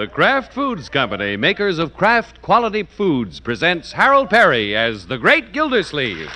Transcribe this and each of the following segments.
The Kraft Foods Company, makers of Kraft Quality Foods, presents Harold Perry as the Great Gildersleeve.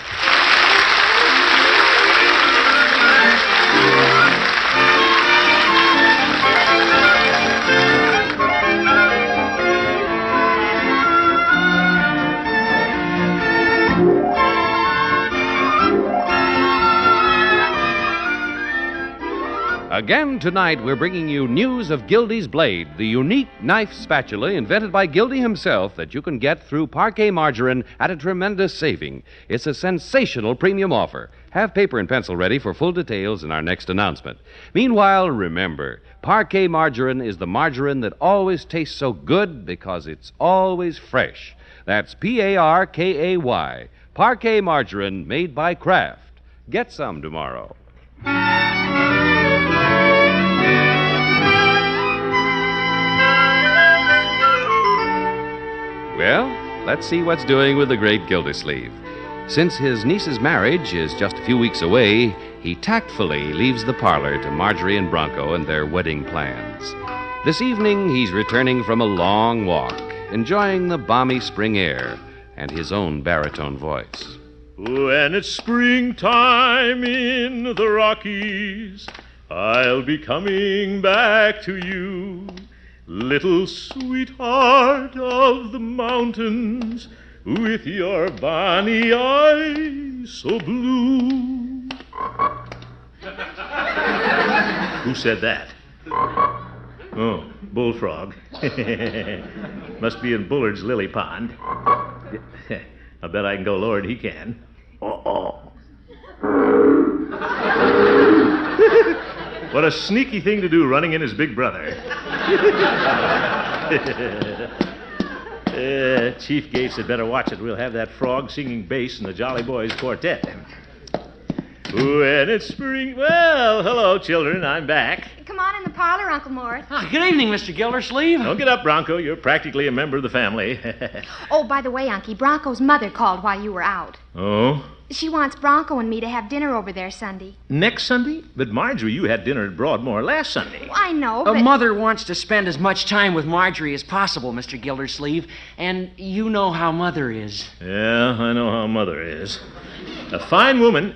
Again tonight, we're bringing you news of Gildy's Blade, the unique knife spatula invented by Gildy himself that you can get through Parquet Margarine at a tremendous saving. It's a sensational premium offer. Have paper and pencil ready for full details in our next announcement. Meanwhile, remember, Parquet Margarine is the margarine that always tastes so good because it's always fresh. That's Parkay. Parquet Margarine made by Kraft. Get some tomorrow. Well, let's see what's doing with the great Gildersleeve. Since his niece's marriage is just a few weeks away, he tactfully leaves the parlor to Marjorie and Bronco and their wedding plans. This evening, he's returning from a long walk, enjoying the balmy spring air and his own baritone voice. When it's springtime in the Rockies, I'll be coming back to you. Little sweetheart of the mountains, with your bonny eyes so blue. Who said that? Oh, bullfrog. Must be in Bullard's lily pond. I bet I can go lower than he can. What a sneaky thing to do, running in his big brother. Chief Gates had better watch it. We'll have that frog singing bass in the Jolly Boys Quartet. When it's spring... Well, hello, children. I'm back. Come on in the parlor, Uncle Mort. Good evening, Mr. Gildersleeve. Don't get up, Bronco. You're practically a member of the family. Oh, by the way, Unky, Bronco's mother called while you were out. Oh? She wants Bronco and me to have dinner over there Sunday. Next Sunday? But, Marjorie, you had dinner at Broadmoor last Sunday. Well, I know, but... Mother wants to spend as much time with Marjorie as possible, Mr. Gildersleeve. And you know how Mother is. Yeah, I know how Mother is. A fine woman.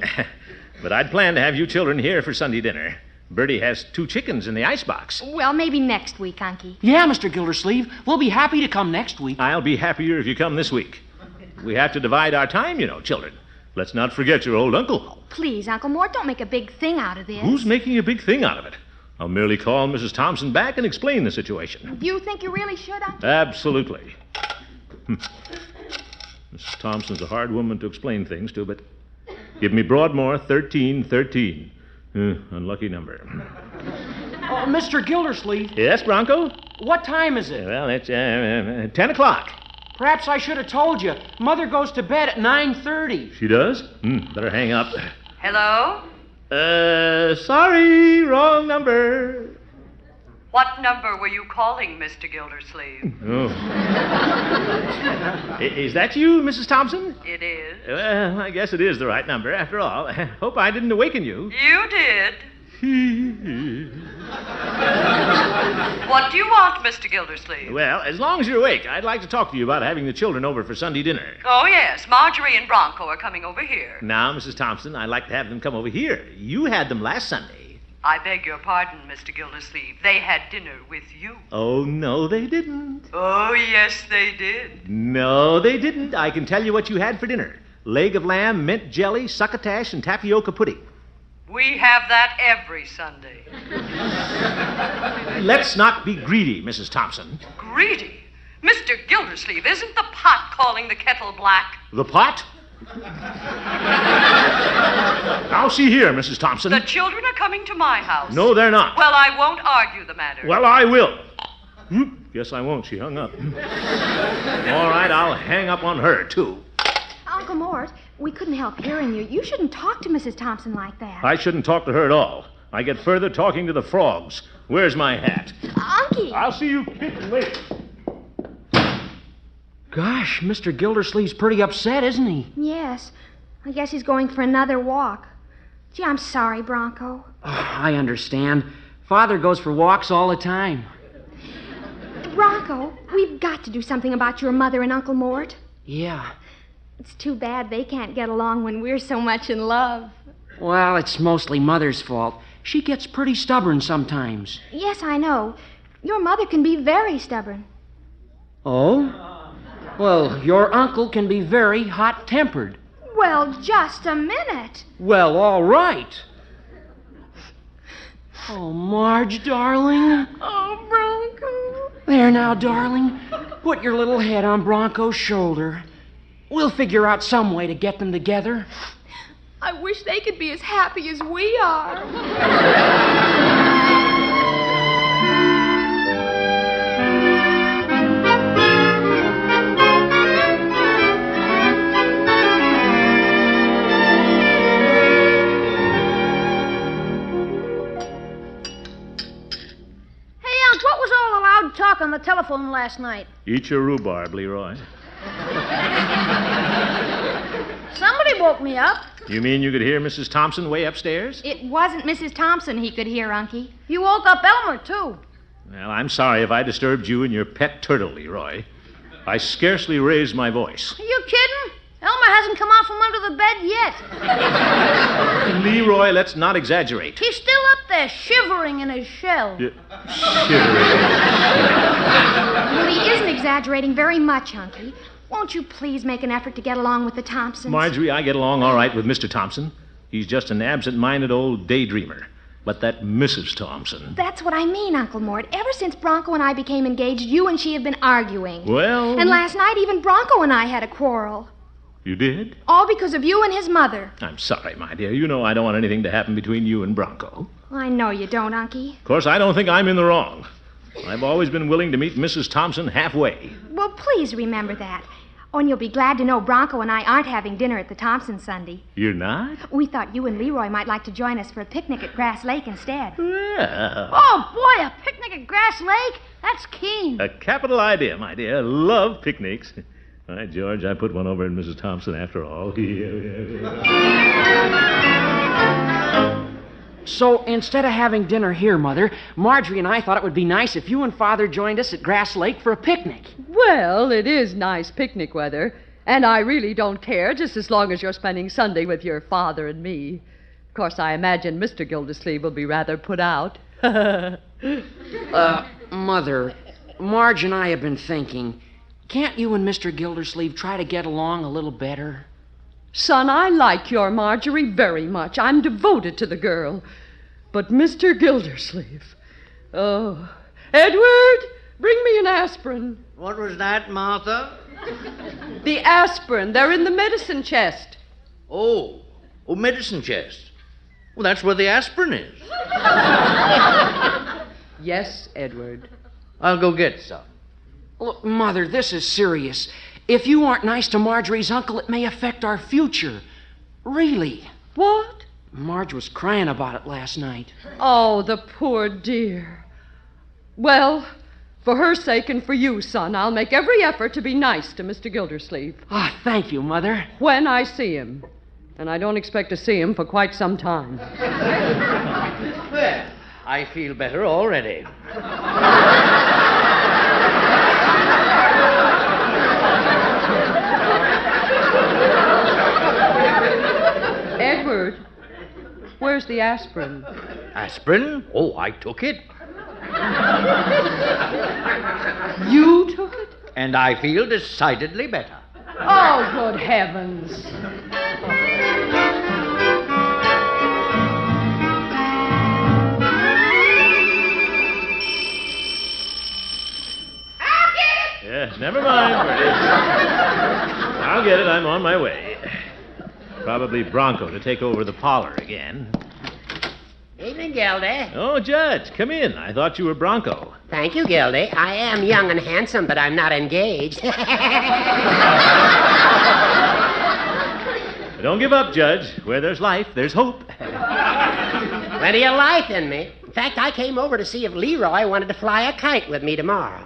But I'd planned to have you children here for Sunday dinner. Bertie has 2 chickens in the icebox. Well, maybe next week, Unky. Yeah, Mr. Gildersleeve. We'll be happy to come next week. I'll be happier if you come this week. We have to divide our time, you know, children. Let's not forget your old uncle. Oh, please, Uncle Mort, don't make a big thing out of this. Who's making a big thing out of it? I'll merely call Mrs. Thompson back and explain the situation. Do you think you really should, Uncle? Absolutely. Mrs. Thompson's a hard woman to explain things to, but give me Broadmoor 1313. Unlucky number. Oh, Mr. Gildersleeve. Yes, Bronco? What time is it? Well, it's 10 o'clock. Perhaps I should have told you. Mother goes to bed at 9:30. She does? Better hang up. Hello? Sorry, wrong number. What number were you calling, Mr. Gildersleeve? Oh. Is that you, Mrs. Thompson? It is. Well, I guess it is the right number, after all. Hope I didn't awaken you. You did. What do you want, Mr. Gildersleeve? Well, as long as you're awake, I'd like to talk to you about having the children over for Sunday dinner. Oh, yes. Marjorie and Bronco are coming over here. Now, Mrs. Thompson, I'd like to have them come over here. You had them last Sunday. I beg your pardon, Mr. Gildersleeve. They had dinner with you. Oh, no, they didn't. Oh, yes, they did. No, they didn't. I can tell you what you had for dinner. Leg of lamb, mint jelly, succotash, and tapioca pudding. We have that every Sunday. Let's not be greedy, Mrs. Thompson. Greedy? Mr. Gildersleeve, isn't the pot calling the kettle black? The pot? Now, see here, Mrs. Thompson. The children are coming to my house. No, they're not. Well, I won't argue the matter. Well, I will. Guess I won't. She hung up. All right, I'll hang up on her, too. Uncle Mort, we couldn't help hearing you. You shouldn't talk to Mrs. Thompson like that. I shouldn't talk to her at all. I get further talking to the frogs. Where's my hat? Unky! I'll see you kitten later. Gosh, Mr. Gildersleeve's pretty upset, isn't he? Yes. I guess he's going for another walk. Gee, I'm sorry, Bronco. Oh, I understand. Father goes for walks all the time. Bronco, we've got to do something about your mother and Uncle Mort. Yeah. It's too bad they can't get along when we're so much in love. Well, it's mostly Mother's fault. She gets pretty stubborn sometimes. Yes, I know. Your mother can be very stubborn. Oh? Well, your uncle can be very hot-tempered. Well, just a minute. Well, all right. Oh, Marge, darling. Oh, Bronco. There now, darling. Put your little head on Bronco's shoulder. We'll figure out some way to get them together. I wish they could be as happy as we are. What was all the loud talk on the telephone last night? Eat your rhubarb, Leroy. Somebody woke me up. You mean you could hear Mrs. Thompson way upstairs? It wasn't Mrs. Thompson he could hear, Unky. You woke up Elmer, too. Well, I'm sorry if I disturbed you and your pet turtle, Leroy. I scarcely raised my voice. Are you kidding? Elmer hasn't come out from under the bed yet. Leroy, let's not exaggerate. He's still up there, shivering in his shell. Shivering. Well, he isn't exaggerating very much, Unky. Won't you please make an effort to get along with the Thompsons? Marjorie, I get along all right with Mr. Thompson. He's just an absent-minded old daydreamer. But that Mrs. Thompson... That's what I mean, Uncle Mort. Ever since Bronco and I became engaged, you and she have been arguing. Well... And last night, even Bronco and I had a quarrel. You did? All because of you and his mother. I'm sorry, my dear. You know I don't want anything to happen between you and Bronco. I know you don't, Unky. Of course, I don't think I'm in the wrong. I've always been willing to meet Mrs. Thompson halfway. Well, please remember that. Oh, and you'll be glad to know Bronco and I aren't having dinner at the Thompsons Sunday. You're not? We thought you and Leroy might like to join us for a picnic at Grass Lake instead. Well... Oh, boy, a picnic at Grass Lake? That's keen. A capital idea, my dear. Love picnics. By George, I put one over in Mrs. Thompson after all. So instead of having dinner here, Mother, Marjorie and I thought it would be nice if you and Father joined us at Grass Lake for a picnic. Well, it is nice picnic weather, and I really don't care just as long as you're spending Sunday with your father and me. Of course, I imagine Mr. Gildersleeve will be rather put out. Mother, Marge and I have been thinking, can't you and Mr. Gildersleeve try to get along a little better? Son, I like your Marjorie very much. I'm devoted to the girl. But Mr. Gildersleeve... Oh, Edward, bring me an aspirin. What was that, Martha? The aspirin. They're in the medicine chest. Oh, medicine chest. Well, that's where the aspirin is. Yes, Edward. I'll go get some. Look, Mother, this is serious. If you aren't nice to Marjorie's uncle, it may affect our future. Really. What? Marge was crying about it last night. Oh, the poor dear. Well, for her sake and for you, son, I'll make every effort to be nice to Mr. Gildersleeve. Ah, thank you, Mother. When I see him. And I don't expect to see him for quite some time. Well, I feel better already. Edward, where's the aspirin? Aspirin? Oh, I took it. You took it? And I feel decidedly better. Oh, good heavens. Yeah, never mind, Bertie. I'll get it. I'm on my way. Probably Bronco to take over the parlor again. Evening, Gildy. Oh, Judge, come in. I thought you were Bronco. Thank you, Gildy. I am young and handsome, but I'm not engaged. Don't give up, Judge. Where there's life, there's hope. Plenty of life in me. In fact, I came over to see if Leroy wanted to fly a kite with me tomorrow.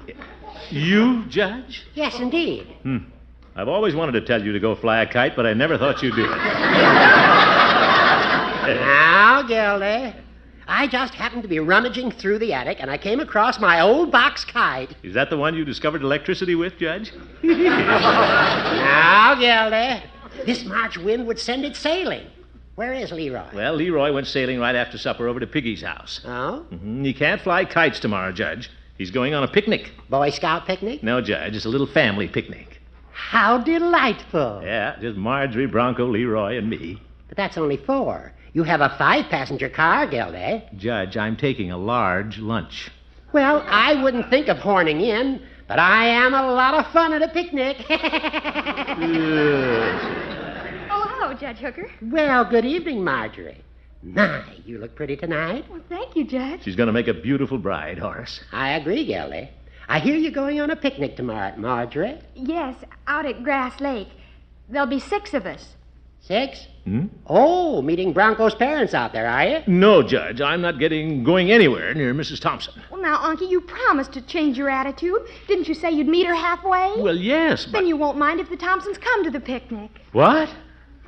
You, Judge? Yes, indeed. I've always wanted to tell you to go fly a kite, but I never thought you'd do it. Now, Gildy, I just happened to be rummaging through the attic, and I came across my old box kite. Is that the one you discovered electricity with, Judge? Now, Gildy, this March wind would send it sailing. Where is Leroy? Well, Leroy went sailing right after supper over to Piggy's house. Oh? He can't fly kites tomorrow, Judge. He's going on a picnic. Boy Scout picnic? No, Judge, it's a little family picnic. How delightful. Yeah, just Marjorie, Bronco, Leroy, and me. But that's only 4. You have a 5-passenger car, Gildy. Judge, I'm taking a large lunch. Well, I wouldn't think of horning in, but I am a lot of fun at a picnic. Oh, hello, Judge Hooker. Well, good evening, Marjorie. My, you look pretty tonight. Well, thank you, Judge. She's going to make a beautiful bride, Horace. I agree, Gildy. I hear you're going on a picnic tomorrow, Marjorie. Yes, out at Grass Lake. There'll be 6 of us. 6? Oh, meeting Bronco's parents out there, are you? No, Judge, I'm not going anywhere near Mrs. Thompson. Well, now, Unky, you promised to change your attitude. Didn't you say you'd meet her halfway? Well, yes, but... Then you won't mind if the Thompsons come to the picnic. What?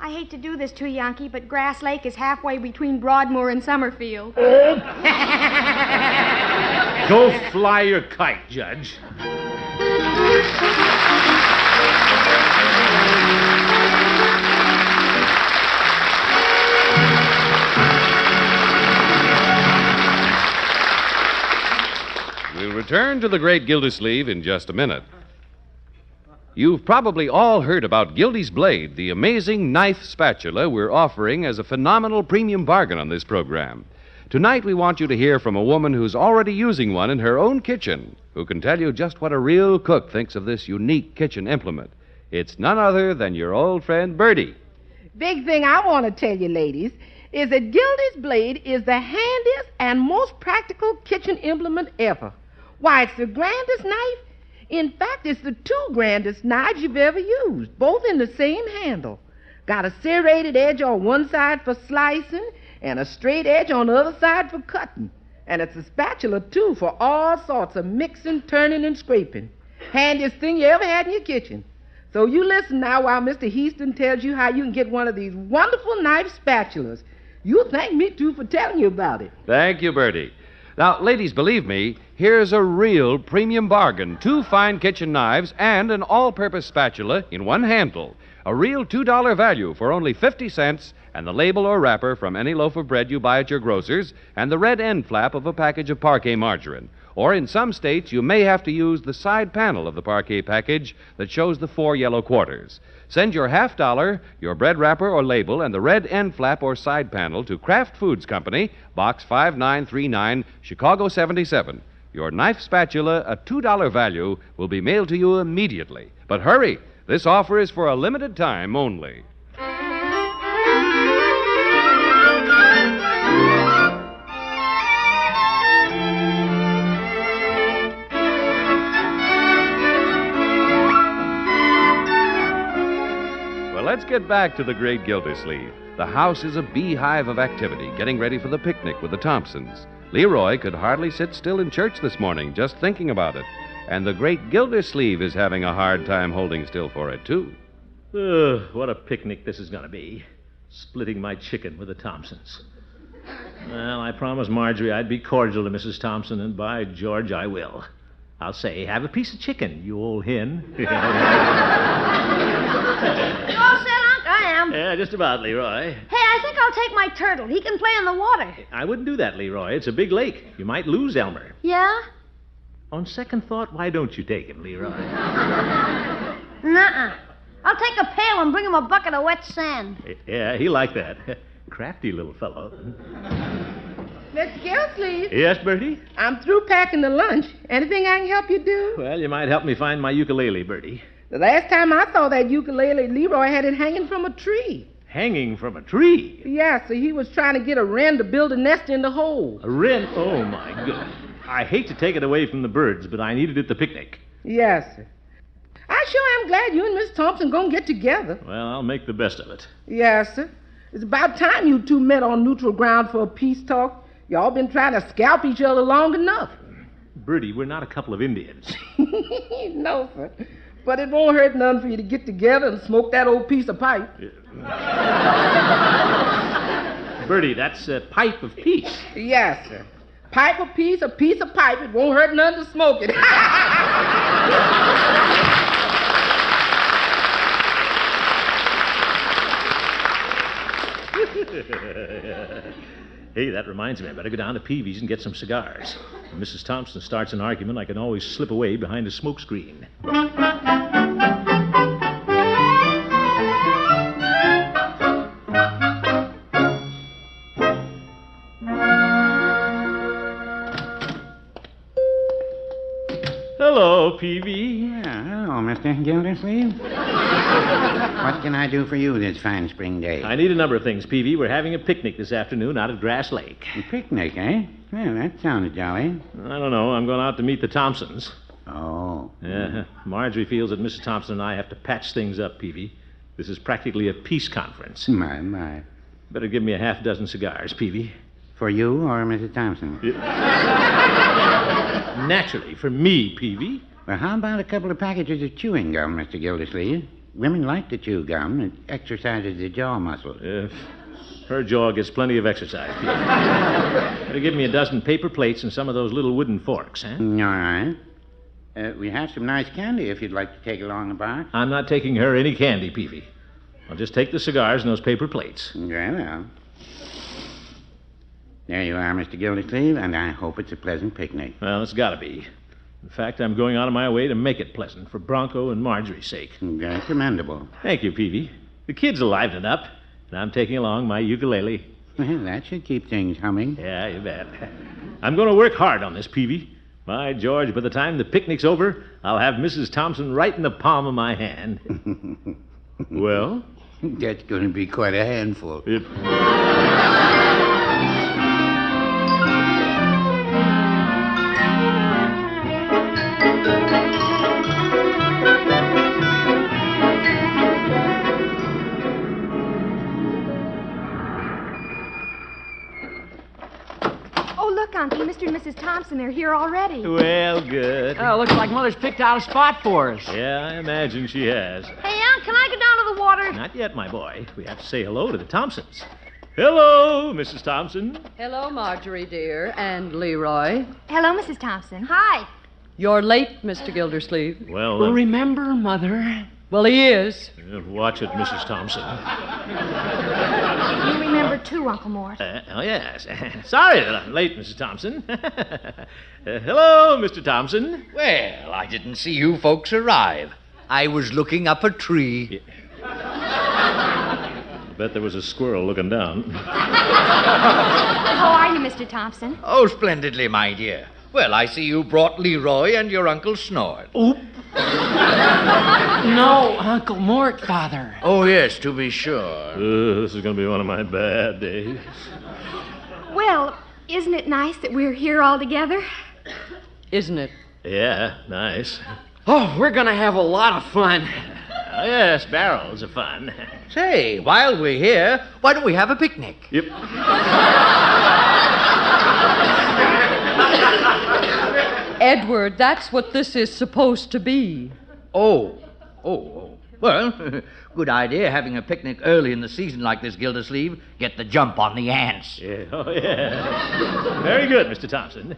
I hate to do this to you, Unky, but Grass Lake is halfway between Broadmoor and Summerfield. Go fly your kite, Judge. We'll return to the Great Gildersleeve in just a minute. You've probably all heard about Gildy's Blade, the amazing knife spatula we're offering as a phenomenal premium bargain on this program. Tonight, we want you to hear from a woman who's already using one in her own kitchen, who can tell you just what a real cook thinks of this unique kitchen implement. It's none other than your old friend Bertie. Big thing I want to tell you, ladies, is that Gildy's Blade is the handiest and most practical kitchen implement ever. Why, it's the grandest knife. In fact, it's the 2 grandest knives you've ever used, both in the same handle. Got a serrated edge on one side for slicing and a straight edge on the other side for cutting. And it's a spatula, too, for all sorts of mixing, turning, and scraping. Handiest thing you ever had in your kitchen. So you listen now while Mr. Heaston tells you how you can get one of these wonderful knife spatulas. You'll thank me, too, for telling you about it. Thank you, Bertie. Now, ladies, believe me, here's a real premium bargain. 2 fine kitchen knives and an all-purpose spatula in one handle. A real $2 value for only 50 cents, and the label or wrapper from any loaf of bread you buy at your grocer's, and the red end flap of a package of parquet margarine. Or in some states, you may have to use the side panel of the parquet package that shows the 4 yellow quarters. Send your $50, your bread wrapper or label, and the red end flap or side panel to Kraft Foods Company, Box 5939, Chicago 77. Your knife spatula, a $2 value, will be mailed to you immediately. But hurry, this offer is for a limited time only. Let's get back to the Great Gildersleeve. The house is a beehive of activity, getting ready for the picnic with the Thompsons. Leroy could hardly sit still in church this morning, just thinking about it. And the Great Gildersleeve is having a hard time holding still for it, too. What a picnic this is going to be. Splitting my chicken with the Thompsons. Well, I promised Marjorie I'd be cordial to Mrs. Thompson, and by George, I will. I'll say, have a piece of chicken, you old hen. You all set, Unc? I am. Yeah, just about, Leroy. Hey, I think I'll take my turtle. He can play in the water. I wouldn't do that, Leroy. It's a big lake. You might lose Elmer. Yeah? On second thought, why don't you take him, Leroy? Nuh-uh. I'll take a pail and bring him a bucket of wet sand. Yeah, he liked that. Crafty little fellow. Mr. Gildersleeve. Yes, Bertie? I'm through packing the lunch. Anything I can help you do? Well, you might help me find my ukulele, Bertie. The last time I saw that ukulele, Leroy had it hanging from a tree. Hanging from a tree? Yeah, so he was trying to get a wren to build a nest in the hole. A wren? Oh, my goodness. I hate to take it away from the birds, but I need it at the picnic. Yes, sir. I sure am glad you and Miss Thompson gonna get together. Well, I'll make the best of it. Yes, sir. It's about time you two met on neutral ground for a peace talk. Y'all been trying to scalp each other long enough. Bertie, we're not a couple of Indians. No, sir. But it won't hurt none for you to get together and smoke that old piece of pipe. Bertie, that's a pipe of peace. Yes, sir. Pipe a piece of pipe. It won't hurt none to smoke it. Hey, that reminds me. I better go down to Peavy's and get some cigars. When Mrs. Thompson starts an argument, I can always slip away behind a smoke screen. Hello, Peavy. Hello, Mr. Gildersleeve. What can I do for you this fine spring day? I need a number of things, Peavy. We're having a picnic this afternoon out at Grass Lake. A picnic, eh? Well, that sounds jolly. I don't know. I'm going out to meet the Thompsons. Oh. Yeah, Marjorie feels that Mrs. Thompson and I have to patch things up, Peavy. This is practically a peace conference. My. Better give me a half dozen cigars, Peavy. For you or Mrs. Thompson? Naturally, for me, Peavy. Well, how about a couple of packages of chewing gum, Mr. Gildersleeve? Women like to chew gum. It exercises the jaw muscles. Her jaw gets plenty of exercise, Peavy. Better give me a dozen paper plates and some of those little wooden forks, huh? All right. We have some nice candy if you'd like to take along a box. I'm not taking her any candy, Peavy. I'll just take the cigars and those paper plates. Very well. There you are, Mr. Gildersleeve, and I hope it's a pleasant picnic. Well, it's got to be. In fact, I'm going out of my way to make it pleasant for Bronco and Marjorie's sake. Very commendable. Thank you, Peavy. The kids will liven it up, and I'm taking along my ukulele. Well, that should keep things humming. Yeah, you bet. I'm going to work hard on this, Peavy. By George, by the time the picnic's over, I'll have Mrs. Thompson right in the palm of my hand. Well? That's going to be quite a handful. Unky, Mr. and Mrs. Thompson are here already. Well, good. Oh, looks like Mother's picked out a spot for us. Yeah, I imagine she has. Hey, Aunt, can I go down to the water? Not yet, my boy. We have to say hello to the Thompsons. Hello, Mrs. Thompson. Hello, Marjorie, dear, and Leroy. Hello, Mrs. Thompson. Hi. You're late, Mr. Gildersleeve. Well, remember, Mother? Well, he is. Watch it, Mrs. Thompson. You remember, too, Uncle Mort. Oh, yes. Sorry that I'm late, Mrs. Thompson. Hello, Mr. Thompson. Well, I didn't see you folks arrive. I was looking up a tree. I bet there was a squirrel looking down. How are you, Mr. Thompson? Oh, splendidly, my dear. Well, I see you brought Leroy and your Uncle Snort. Oop. No, Uncle Mort, Father. Oh, yes, to be sure. This is going to be one of my bad days. Well, isn't it nice that we're here all together? Isn't it? Yeah, nice. Oh, we're going to have a lot of fun. Oh, yes, barrels are fun. Say, while we're here, why don't we have a picnic? Yep. Edward, that's what this is supposed to be. Oh. Well, good idea having a picnic early in the season like this, Gildersleeve. Get the jump on the ants. Yeah, oh, yeah. Very good, Mr. Thompson.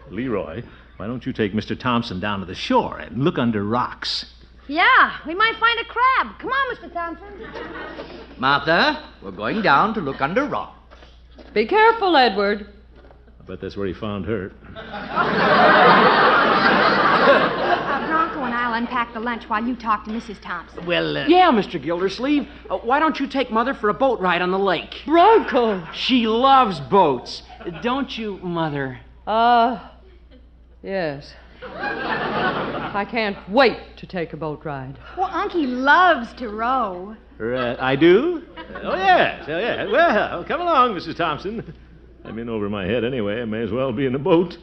Leroy, why don't you take Mr. Thompson down to the shore and look under rocks? Yeah, we might find a crab. Come on, Mr. Thompson. Martha, we're going down to look under rocks. Be careful, Edward. I bet that's where he found her. Bronco and I'll unpack the lunch while you talk to Mrs. Thompson. Well, Yeah, Mr. Gildersleeve. Why don't you take Mother for a boat ride on the lake? Bronco! She loves boats. Don't you, Mother? Yes. I can't wait to take a boat ride. Well, Unky loves to row. I do? Oh, yes. Oh, yes. Well, come along, Mrs. Thompson. I'm in over my head anyway. I may as well be in the boat.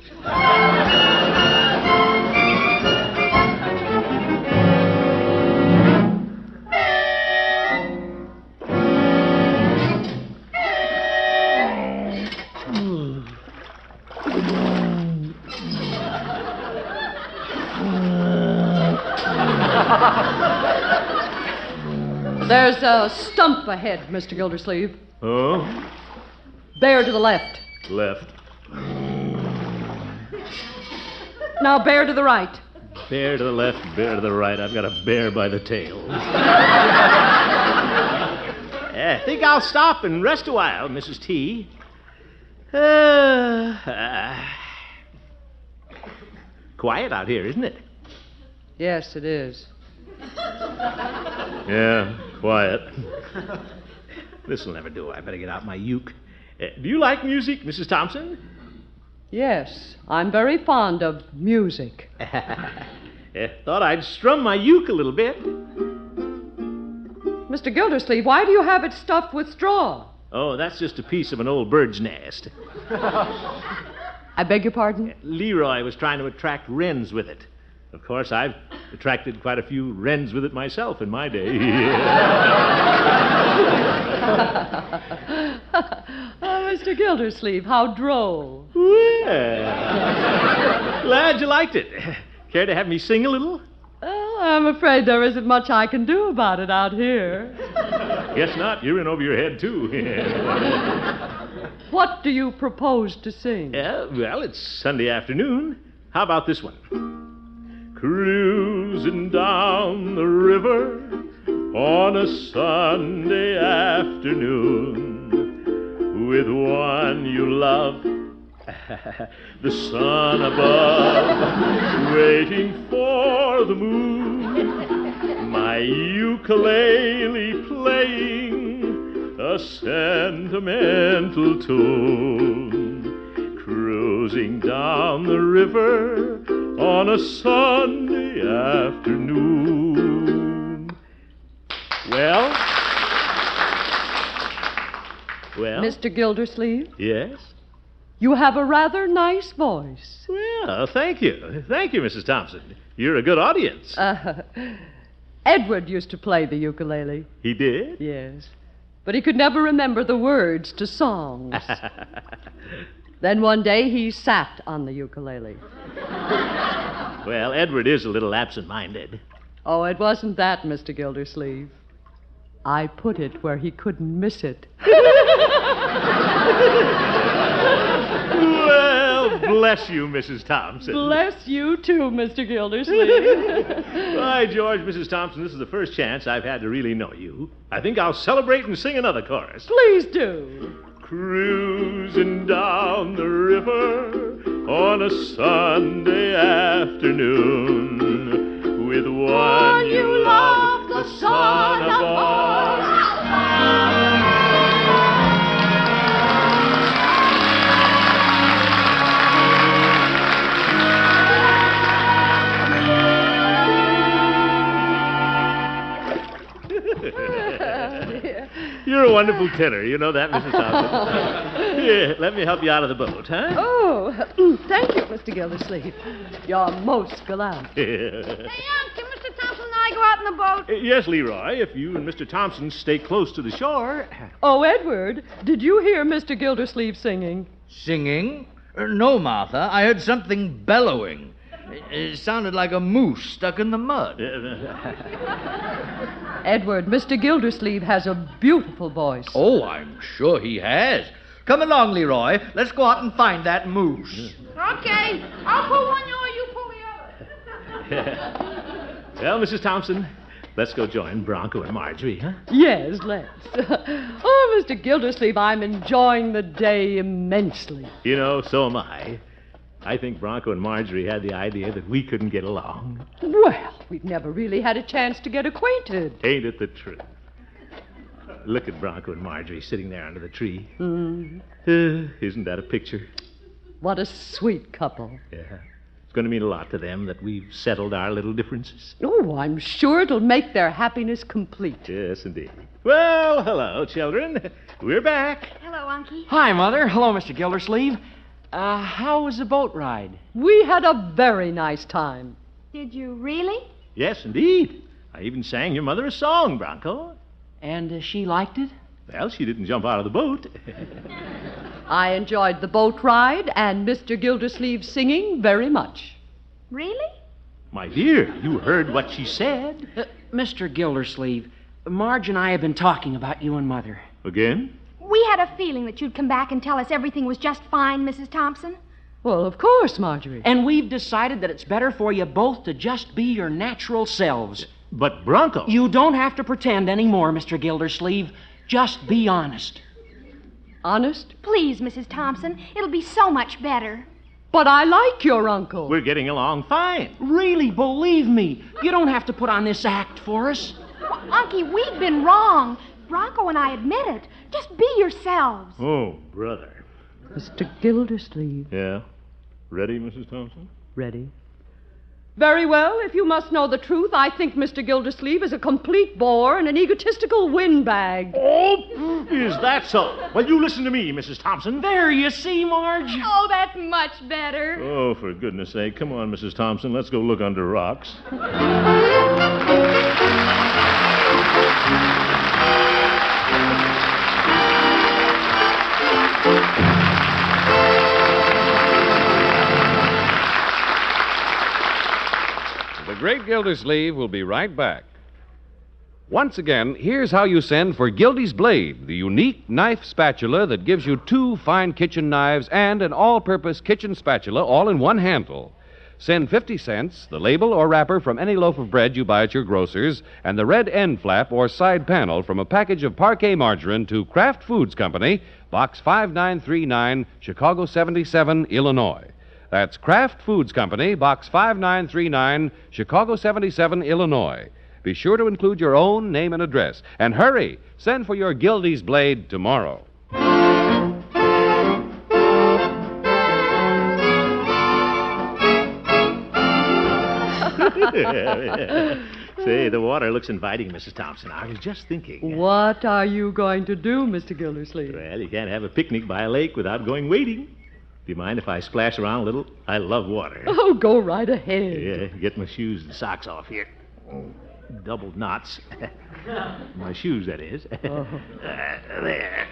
There's a stump ahead, Mr. Gildersleeve. Oh? Bear to the left. Left. Now bear to the right. Bear to the left, bear to the right. I've got a bear by the tail. I think I'll stop and rest a while, Mrs. T. Quiet out here, isn't it? Yes, it is. Yeah, quiet. This'll never do. I better get out my uke. Do you like music, Mrs. Thompson? Yes, I'm very fond of music. Thought I'd strum my uke a little bit. Mr. Gildersleeve, why do you have it stuffed with straw? Oh, that's just a piece of an old bird's nest. I beg your pardon? Leroy was trying to attract wrens with it. Of course, I've attracted quite a few wrens with it myself in my day. Oh, Mr. Gildersleeve, how droll. Well, glad you liked it. Care to have me sing a little? Oh, I'm afraid there isn't much I can do about it out here. Guess not. You're in over your head, too. What do you propose to sing? Well, it's Sunday afternoon. How about this one? Cruising down the river on a Sunday afternoon with one you love, the sun above, waiting for the moon, my ukulele playing a sentimental tune, cruising down the river on a Sunday afternoon. Well? Mr. Gildersleeve? Yes? You have a rather nice voice. Well, thank you. Thank you, Mrs. Thompson. You're a good audience. Edward used to play the ukulele. He did? Yes. But he could never remember the words to songs. Then one day he sat on the ukulele. Well, Edward is a little absent-minded. Oh, it wasn't that, Mr. Gildersleeve. I put it where he couldn't miss it. Well, bless you, Mrs. Thompson. Bless you, too, Mr. Gildersleeve. By George, Mrs. Thompson, this is the first chance I've had to really know you. I think I'll celebrate and sing another chorus. Please do. Cruising down the river on a Sunday afternoon with one you love, the sun above. You're a wonderful tenor. You know that, Mrs. Thompson. Here, let me help you out of the boat, huh? Oh, thank you, Mr. Gildersleeve. You're most gallant. Hey, can Mr. Thompson and I go out in the boat? Yes, Leroy, if you and Mr. Thompson stay close to the shore. Oh, Edward, did you hear Mr. Gildersleeve singing? Singing? No, Martha. I heard something bellowing. It sounded like a moose stuck in the mud. Edward, Mr. Gildersleeve has a beautiful voice. Oh, I'm sure he has. Come along, Leroy. Let's go out and find that moose. Okay. I'll pull one oar, you pull the other. Well, Mrs. Thompson, let's go join Bronco and Marjorie, huh? Yes, let's. Oh, Mr. Gildersleeve, I'm enjoying the day immensely. You know, so am I. I think Bronco and Marjorie had the idea that we couldn't get along. Well, we've never really had a chance to get acquainted. Ain't it the truth? Look at Bronco and Marjorie sitting there under the tree. Isn't that a picture? What a sweet couple. Yeah. It's going to mean a lot to them that we've settled our little differences. Oh, I'm sure it'll make their happiness complete. Yes, indeed. Well, hello, children. We're back. Hello, Unky. Hi, Mother. Hello, Mr. Gildersleeve. How was the boat ride? We had a very nice time. Did you really? Yes, indeed. I even sang your mother a song, Bronco. And she liked it? Well, she didn't jump out of the boat. I enjoyed the boat ride and Mr. Gildersleeve's singing very much. Really? My dear, you heard what she said. Mr. Gildersleeve, Marge and I have been talking about you and Mother. Again? We had a feeling that you'd come back and tell us everything was just fine, Mrs. Thompson. Well, of course, Marjorie. And we've decided that it's better for you both to just be your natural selves. But, Bronco... You don't have to pretend anymore, Mr. Gildersleeve. Just be honest. Honest? Please, Mrs. Thompson. It'll be so much better. But I like your uncle. We're getting along fine. Really, believe me. You don't have to put on this act for us. Well, Unky, we've been wrong. Bronco and I admit it. Just be yourselves. Oh, brother. Mr. Gildersleeve. Yeah? Ready, Mrs. Thompson? Ready. Very well. If you must know the truth, I think Mr. Gildersleeve is a complete bore and an egotistical windbag. Oh, is that so? Well, you listen to me, Mrs. Thompson. There, you see, Marge? Oh, that's much better. Oh, for goodness sake. Come on, Mrs. Thompson. Let's go look under rocks. The Great Gildersleeve will be right back. Once again, here's how you send for Gildy's Blade, the unique knife spatula that gives you 2 fine kitchen knives and an all-purpose kitchen spatula all in one handle. Send 50 cents, the label or wrapper from any loaf of bread you buy at your grocer's, and the red end flap or side panel from a package of parquet margarine to Kraft Foods Company, Box 5939, Chicago 77, Illinois. That's Kraft Foods Company, Box 5939, Chicago 77, Illinois. Be sure to include your own name and address. And hurry! Send for your Gildy's Blade tomorrow. Say, the water looks inviting, Mrs. Thompson. I was just thinking. What are you going to do, Mr. Gildersleeve? Well, you can't have a picnic by a lake without going wading. Do you mind if I splash around a little? I love water. Oh, go right ahead. Yeah, get my shoes and socks off here. Double knots. My shoes, that is. Oh. There.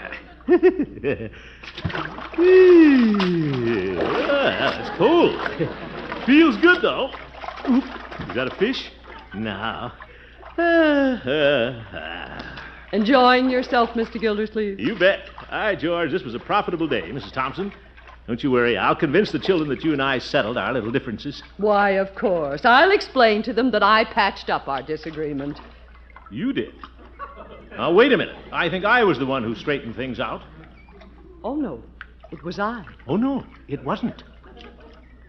It's cold. Feels good, though. Oop. You got a fish? No. Enjoying yourself, Mr. Gildersleeve? You bet. All right, George, this was a profitable day, Mrs. Thompson. Don't you worry. I'll convince the children that you and I settled our little differences. Why, of course. I'll explain to them that I patched up our disagreement. You did? Now, wait a minute. I think I was the one who straightened things out. Oh, no. It was I. Oh, no. It wasn't.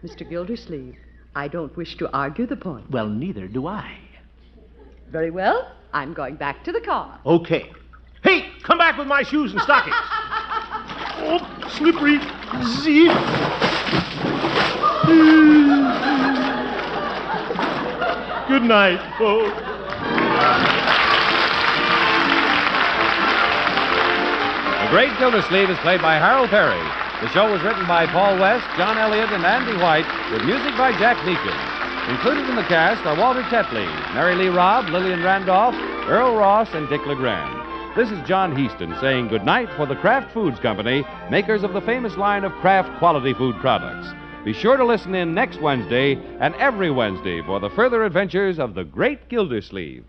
Mr. Gildersleeve, I don't wish to argue the point. Well, neither do I. Very well. I'm going back to the car. Okay. Hey, come back with my shoes and stockings. Oh, slippery. Zip. Good night, folks. The Great Gildersleeve is played by Harold Perry. The show was written by Paul West, John Elliott, and Andy White, with music by Jack Meakin. Included in the cast are Walter Tetley, Mary Lee Robb, Lillian Randolph, Earl Ross, and Dick LeGrand. This is John Heaston saying goodnight for the Kraft Foods Company, makers of the famous line of Kraft quality food products. Be sure to listen in next Wednesday and every Wednesday for the further adventures of the Great Gildersleeve.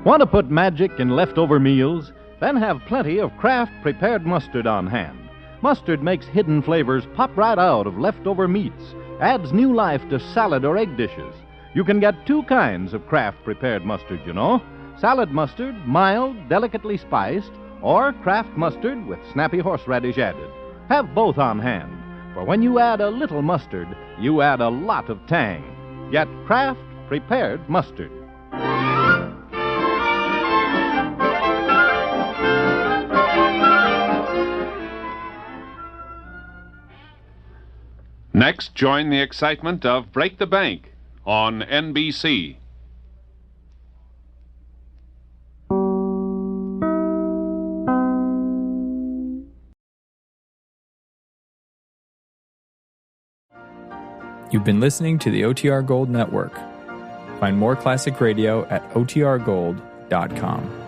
Want to put magic in leftover meals? Then have plenty of Kraft prepared mustard on hand. Mustard makes hidden flavors pop right out of leftover meats, adds new life to salad or egg dishes. You can get 2 kinds of Kraft prepared mustard, you know. Salad mustard, mild, delicately spiced, or Kraft mustard with snappy horseradish added. Have both on hand, for when you add a little mustard, you add a lot of tang. Get Kraft prepared mustard. Next, join the excitement of Break the Bank on NBC. You've been listening to the OTR Gold Network. Find more classic radio at otrgold.com.